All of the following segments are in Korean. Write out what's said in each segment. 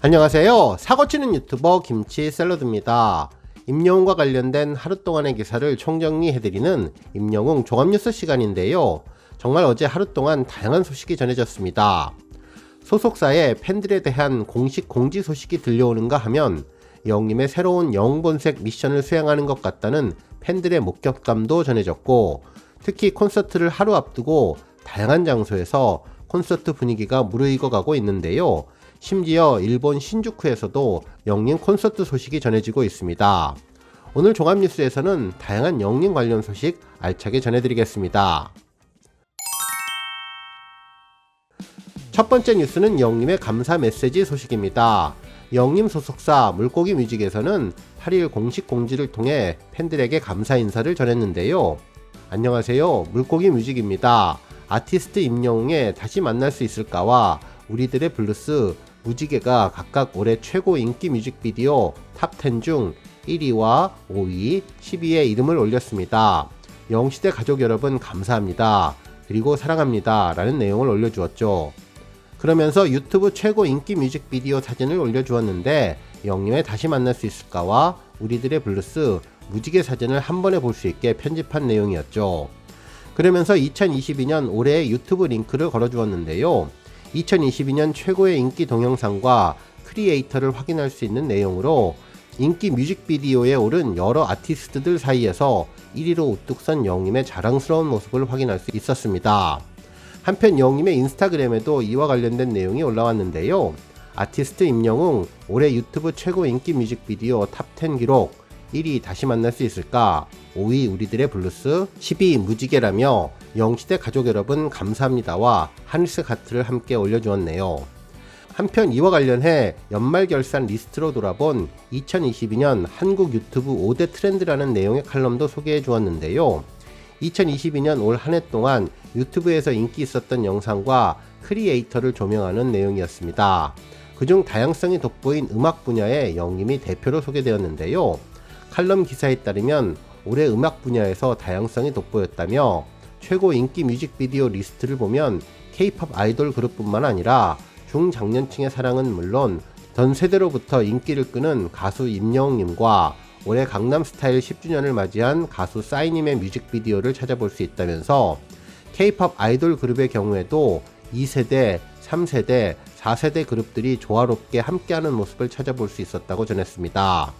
안녕하세요. 사고치는 유튜버 김치샐러드입니다. 임영웅과 관련된 하루 동안의 기사를 총정리해드리는 임영웅 종합뉴스 시간인데요. 정말 어제 하루 동안 다양한 소식이 전해졌습니다. 소속사의 팬들에 대한 공식 공지 소식이 들려오는가 하면 영웅님의 새로운 영웅본색 미션을 수행하는 것 같다는 팬들의 목격감도 전해졌고, 특히 콘서트를 하루 앞두고 다양한 장소에서 콘서트 분위기가 무르익어가고 있는데요. 심지어 일본 신주쿠에서도 영웅님 콘서트 소식이 전해지고 있습니다. 오늘 종합뉴스에서는 다양한 영웅님 관련 소식 알차게 전해드리겠습니다. 첫 번째 뉴스는 영웅님의 감사 메시지 소식입니다. 영웅님 소속사 물고기 뮤직에서는 8일 공식 공지를 통해 팬들에게 감사 인사를 전했는데요. 안녕하세요. 물고기 뮤직입니다. 아티스트 임영웅의 다시 만날 수 있을까와 우리들의 블루스 무지개가 각각 올해 최고 인기 뮤직비디오 탑10 중 1위와 5위, 10위에 이름을 올렸습니다. 영웅시대 가족 여러분 감사합니다. 그리고 사랑합니다. 라는 내용을 올려주었죠. 그러면서 유튜브 최고 인기 뮤직비디오 사진을 올려주었는데 영웅님의 다시 만날 수 있을까와 우리들의 블루스 무지개 사진을 한 번에 볼 수 있게 편집한 내용이었죠. 그러면서 2022년 올해의 유튜브 링크를 걸어주었는데요. 2022년 최고의 인기 동영상과 크리에이터를 확인할 수 있는 내용으로 인기 뮤직비디오에 오른 여러 아티스트들 사이에서 1위로 우뚝 선 영웅님의 자랑스러운 모습을 확인할 수 있었습니다. 한편 영웅님의 인스타그램에도 이와 관련된 내용이 올라왔는데요. 아티스트 임영웅 올해 유튜브 최고 인기 뮤직비디오 탑10 기록 1위 다시 만날 수 있을까? 5위 우리들의 블루스, 10위 무지개라며 영웅시대 가족 여러분 감사합니다와 하늘색 하트를 함께 올려주었네요. 한편 이와 관련해 연말 결산 리스트로 돌아본 2022년 한국 유튜브 5대 트렌드라는 내용의 칼럼도 소개해 주었는데요. 2022년 올 한 해 동안 유튜브에서 인기 있었던 영상과 크리에이터를 조명하는 내용이었습니다. 그중 다양성이 돋보인 음악 분야의 영웅님이 대표로 소개되었는데요. 칼럼 기사에 따르면 올해 음악 분야에서 다양성이 돋보였다며 최고 인기 뮤직비디오 리스트를 보면 K-POP 아이돌 그룹뿐만 아니라 중장년층의 사랑은 물론 전 세대로부터 인기를 끄는 가수 임영웅님과 올해 강남스타일 10주년을 맞이한 가수 싸이님의 뮤직비디오를 찾아볼 수 있다면서 K-POP 아이돌 그룹의 경우에도 2세대, 3세대, 4세대 그룹들이 조화롭게 함께하는 모습을 찾아볼 수 있었다고 전했습니다.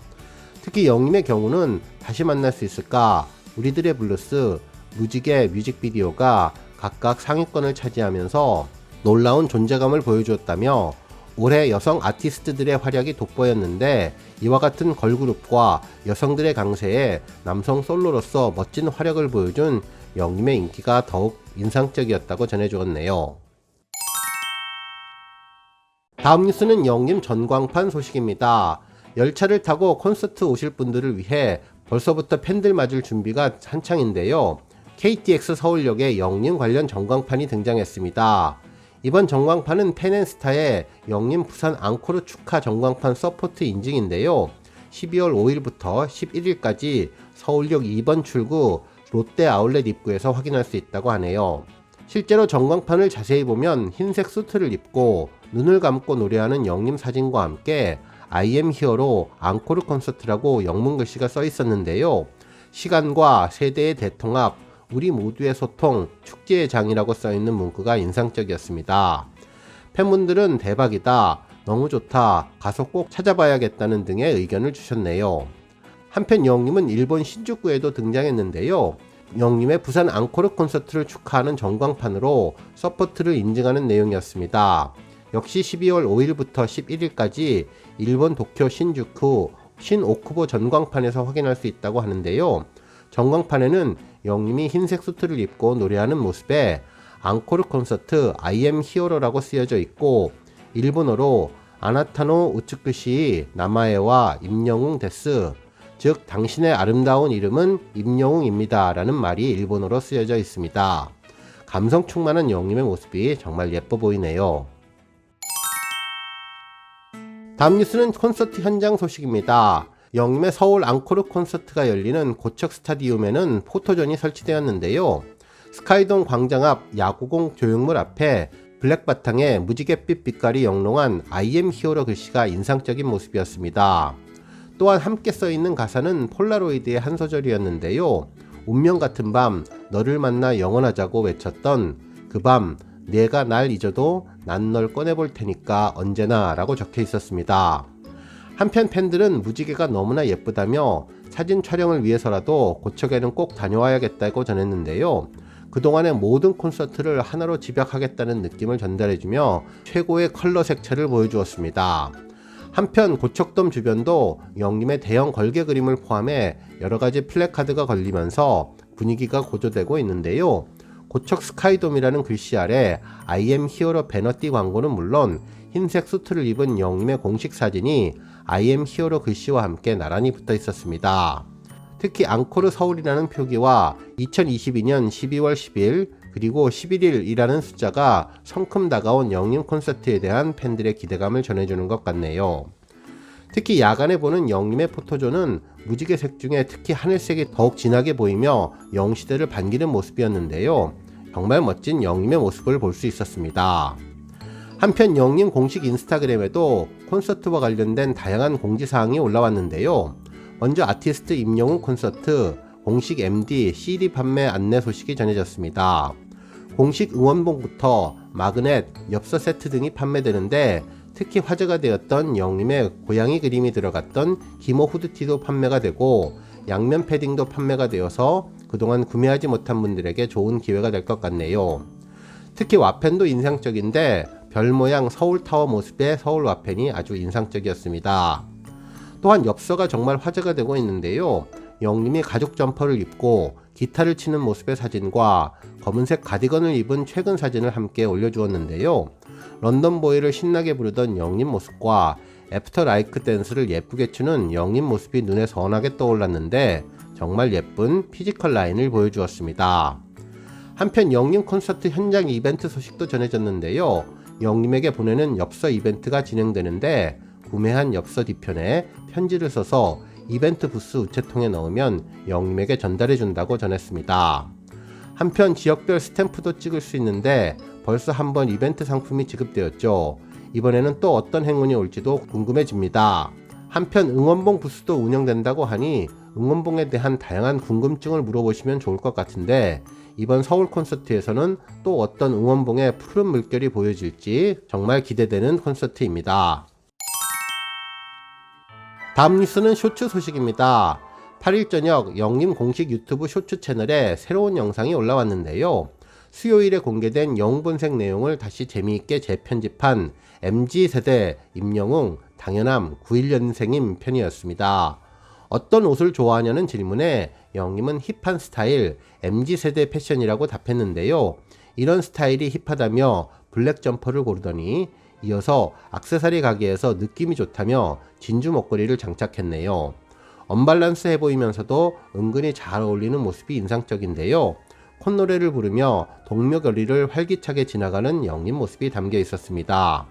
특히 영웅님의 경우는 다시 만날 수 있을까, 우리들의 블루스, 무지개 뮤직비디오가 각각 상위권을 차지하면서 놀라운 존재감을 보여주었다며 올해 여성 아티스트들의 활약이 돋보였는데 이와 같은 걸그룹과 여성들의 강세에 남성 솔로로서 멋진 활약을 보여준 영웅님의 인기가 더욱 인상적이었다고 전해주었네요. 다음 뉴스는 영웅님 전광판 소식입니다. 열차를 타고 콘서트 오실 분들을 위해 벌써부터 팬들 맞을 준비가 한창인데요. KTX 서울역에 영웅님 관련 전광판이 등장했습니다. 이번 전광판은 팬앤스타의 영웅님 부산 앙코르 축하 전광판 서포트 인증인데요. 12월 5일부터 11일까지 서울역 2번 출구 롯데 아울렛 입구에서 확인할 수 있다고 하네요. 실제로 전광판을 자세히 보면 흰색 수트를 입고 눈을 감고 노래하는 영웅님 사진과 함께 I am here로 앙코르 콘서트라고 영문 글씨가 써 있었는데요. 시간과 세대의 대통합, 우리 모두의 소통, 축제의 장이라고 써 있는 문구가 인상적이었습니다. 팬분들은 대박이다, 너무 좋다, 가서 꼭 찾아봐야겠다는 등의 의견을 주셨네요. 한편 영웅님은 일본 신주쿠에도 등장했는데요. 영웅님의 부산 앙코르 콘서트를 축하하는 전광판으로 서포트를 인증하는 내용이었습니다. 역시 12월 5일부터 11일까지 일본 도쿄 신주쿠 신오쿠보 전광판에서 확인할 수 있다고 하는데요. 전광판에는 영웅님이 흰색 수트를 입고 노래하는 모습에 앙코르 콘서트 I am here라고 쓰여져 있고 일본어로 아나타노 우츠쿠시 나마에와 임영웅 데스, 즉 당신의 아름다운 이름은 임영웅입니다 라는 말이 일본어로 쓰여져 있습니다. 감성 충만한 영웅님의 모습이 정말 예뻐 보이네요. 다음 뉴스는 콘서트 현장 소식입니다. 영웅님의 서울 앙코르 콘서트가 열리는 고척 스타디움에는 포토존이 설치되었는데요. 스카이돔 광장 앞 야구공 조형물 앞에 블랙 바탕에 무지갯빛 빛깔이 영롱한 I am 히어로 글씨가 인상적인 모습이었습니다. 또한 함께 써있는 가사는 폴라로이드의 한 소절이었는데요. 운명 같은 밤 너를 만나 영원하자고 외쳤던 그 밤 내가 날 잊어도 난 널 꺼내볼 테니까 언제나 라고 적혀 있었습니다. 한편 팬들은 무지개가 너무나 예쁘다며 사진 촬영을 위해서라도 고척에는 꼭 다녀와야겠다고 전했는데요. 그동안의 모든 콘서트를 하나로 집약하겠다는 느낌을 전달해주며 최고의 컬러 색채를 보여주었습니다. 한편 고척돔 주변도 영림의 대형 걸개 그림을 포함해 여러가지 플래카드가 걸리면서 분위기가 고조되고 있는데요. 고척 스카이돔이라는 글씨 아래 I am 히어로 배너띠 광고는 물론 흰색 수트를 입은 영림의 공식 사진이 I am 히어로 글씨와 함께 나란히 붙어 있었습니다. 특히 앙코르 서울이라는 표기와 2022년 12월 10일 그리고 11일이라는 숫자가 성큼 다가온 영림 콘서트에 대한 팬들의 기대감을 전해주는 것 같네요. 특히 야간에 보는 영림의 포토존은 무지개색 중에 특히 하늘색이 더욱 진하게 보이며 영시대를 반기는 모습이었는데요. 정말 멋진 영림의 모습을 볼 수 있었습니다. 한편 영림 공식 인스타그램에도 콘서트와 관련된 다양한 공지사항이 올라왔는데요. 먼저 아티스트 임영웅 콘서트 공식 MD CD 판매 안내 소식이 전해졌습니다. 공식 응원봉부터 마그넷, 엽서 세트 등이 판매되는데 특히 화제가 되었던 영림의 고양이 그림이 들어갔던 기모 후드티도 판매가 되고 양면 패딩도 판매가 되어서 그동안 구매하지 못한 분들에게 좋은 기회가 될 것 같네요. 특히 와펜도 인상적인데 별 모양 서울타워 모습의 서울 와펜이 아주 인상적이었습니다. 또한 엽서가 정말 화제가 되고 있는데요. 영림이 가죽 점퍼를 입고 기타를 치는 모습의 사진과 검은색 가디건을 입은 최근 사진을 함께 올려주었는데요. 런던보이를 신나게 부르던 영림 모습과 애프터 라이크 댄스를 예쁘게 추는 영림 모습이 눈에 선하게 떠올랐는데 정말 예쁜 피지컬 라인을 보여주었습니다. 한편 영림 콘서트 현장 이벤트 소식도 전해졌는데요. 영림에게 보내는 엽서 이벤트가 진행되는데 구매한 엽서 뒤편에 편지를 써서 이벤트 부스 우체통에 넣으면 영림에게 전달해준다고 전했습니다. 한편 지역별 스탬프도 찍을 수 있는데 벌써 한번 이벤트 상품이 지급되었죠. 이번에는 또 어떤 행운이 올지도 궁금해집니다. 한편 응원봉 부스도 운영된다고 하니 응원봉에 대한 다양한 궁금증을 물어보시면 좋을 것 같은데 이번 서울 콘서트에서는 또 어떤 응원봉의 푸른 물결이 보여질지 정말 기대되는 콘서트입니다. 다음 뉴스는 쇼츠 소식입니다. 8일 저녁 영림 공식 유튜브 쇼츠 채널에 새로운 영상이 올라왔는데요. 수요일에 공개된 영웅본색 내용을 다시 재미있게 재편집한 MZ세대 임영웅 당연함 91년생임 편이었습니다. 어떤 옷을 좋아하냐는 질문에 영림은 힙한 스타일 MZ세대 패션이라고 답했는데요. 이런 스타일이 힙하다며 블랙 점퍼를 고르더니 이어서 액세서리 가게에서 느낌이 좋다며 진주 목걸이를 장착했네요. 언밸런스해 보이면서도 은근히 잘 어울리는 모습이 인상적인데요. 콧노래를 부르며 동묘거리를 활기차게 지나가는 영림 모습이 담겨 있었습니다.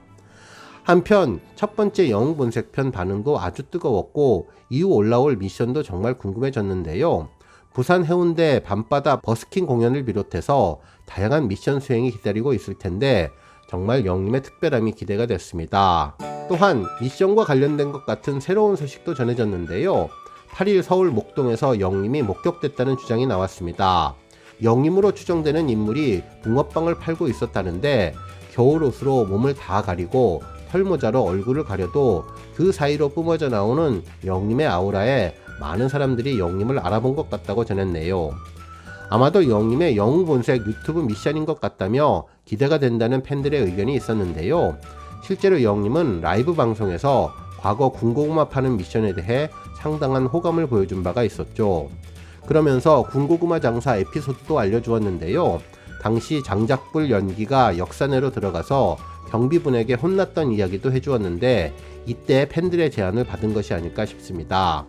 한편 첫 번째 영웅본색편 반응도 아주 뜨거웠고 이후 올라올 미션도 정말 궁금해졌는데요. 부산 해운대 밤바다 버스킹 공연을 비롯해서 다양한 미션 수행이 기다리고 있을 텐데 정말 영림의 특별함이 기대가 됐습니다. 또한 미션과 관련된 것 같은 새로운 소식도 전해졌는데요. 8일 서울 목동에서 영림이 목격됐다는 주장이 나왔습니다. 영림으로 추정되는 인물이 붕어빵을 팔고 있었다는데 겨울옷으로 몸을 다 가리고 털모자로 얼굴을 가려도 그 사이로 뿜어져 나오는 영림의 아우라에 많은 사람들이 영림을 알아본 것 같다고 전했네요. 아마도 영림의 영웅본색 유튜브 미션인 것 같다며 기대가 된다는 팬들의 의견이 있었는데요. 실제로 영림은 라이브 방송에서 과거 군고구마 파는 미션에 대해 상당한 호감을 보여준 바가 있었죠. 그러면서 군고구마 장사 에피소드도 알려주었는데요. 당시 장작불 연기가 역사내로 들어가서 경비분에게 혼났던 이야기도 해주었는데 이때 팬들의 제안을 받은 것이 아닐까 싶습니다.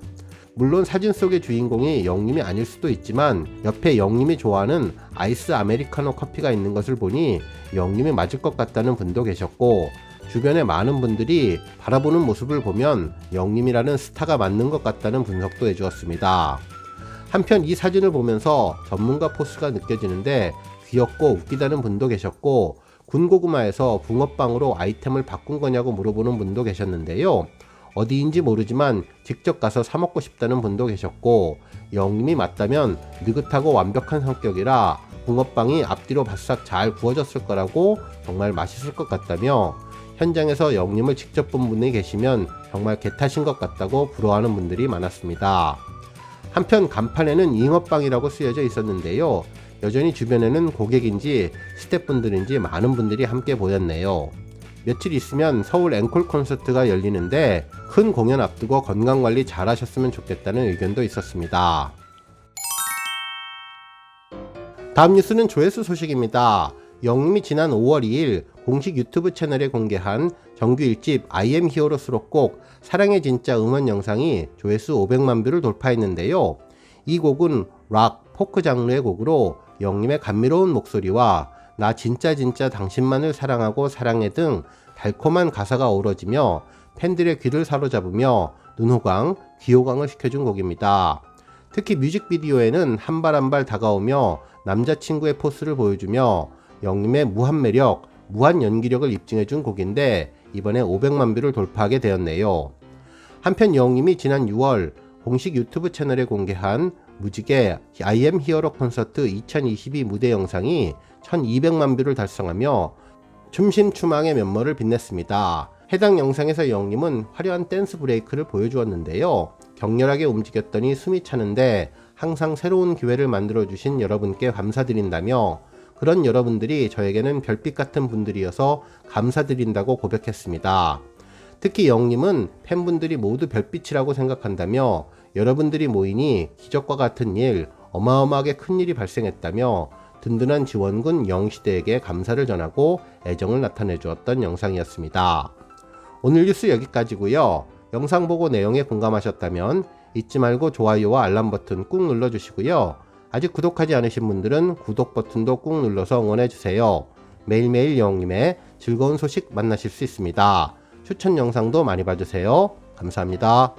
물론 사진 속의 주인공이 영림이 아닐 수도 있지만 옆에 영림이 좋아하는 아이스 아메리카노 커피가 있는 것을 보니 영림이 맞을 것 같다는 분도 계셨고 주변에 많은 분들이 바라보는 모습을 보면 영림이라는 스타가 맞는 것 같다는 분석도 해주었습니다. 한편 이 사진을 보면서 전문가 포스가 느껴지는데 귀엽고 웃기다는 분도 계셨고 군고구마에서 붕어빵으로 아이템을 바꾼 거냐고 물어보는 분도 계셨는데요. 어디인지 모르지만 직접 가서 사 먹고 싶다는 분도 계셨고, 영님이 맞다면 느긋하고 완벽한 성격이라 붕어빵이 앞뒤로 바싹 잘 구워졌을 거라고 정말 맛있을 것 같다며, 현장에서 영님을 직접 본 분이 계시면 정말 개타신 것 같다고 부러워하는 분들이 많았습니다. 한편 간판에는 잉어빵이라고 쓰여져 있었는데요. 여전히 주변에는 고객인지 스태프분들인지 많은 분들이 함께 보였네요. 며칠 있으면 서울 앵콜 콘서트가 열리는데 큰 공연 앞두고 건강관리 잘 하셨으면 좋겠다는 의견도 있었습니다. 다음 뉴스는 조회수 소식입니다. 영님이 지난 5월 2일 공식 유튜브 채널에 공개한 정규 1집 I am 히어로 수록곡 사랑의 진짜 음원 영상이 조회수 500만 뷰를 돌파했는데요. 이 곡은 락, 포크 장르의 곡으로 영님의 감미로운 목소리와 나 진짜 당신만을 사랑하고 사랑해 등 달콤한 가사가 어우러지며 팬들의 귀를 사로잡으며 눈호강, 귀호강을 시켜준 곡입니다. 특히 뮤직비디오에는 한 발 한 발 다가오며 남자친구의 포스를 보여주며 영님의 무한 매력, 무한 연기력을 입증해준 곡인데 이번에 500만 뷰를 돌파하게 되었네요. 한편 영님이 지난 6월 공식 유튜브 채널에 공개한 무지개 I am 히어로 콘서트 2022 무대 영상이 1200만 뷰를 달성하며 춤심추망의 면모를 빛냈습니다. 해당 영상에서 영님은 화려한 댄스 브레이크를 보여주었는데요. 격렬하게 움직였더니 숨이 차는데 항상 새로운 기회를 만들어주신 여러분께 감사드린다며, 그런 여러분들이 저에게는 별빛 같은 분들이어서 감사드린다고 고백했습니다. 특히 영님은 팬분들이 모두 별빛이라고 생각한다며 여러분들이 모이니 기적과 같은 일, 어마어마하게 큰 일이 발생했다며 든든한 지원군 영시대에게 감사를 전하고 애정을 나타내 주었던 영상이었습니다. 오늘 뉴스 여기까지고요. 영상 보고 내용에 공감하셨다면 잊지 말고 좋아요와 알람 버튼 꾹 눌러주시고요. 아직 구독하지 않으신 분들은 구독 버튼도 꾹 눌러서 응원해주세요. 매일매일 영님의 즐거운 소식 만나실 수 있습니다. 추천 영상도 많이 봐주세요. 감사합니다.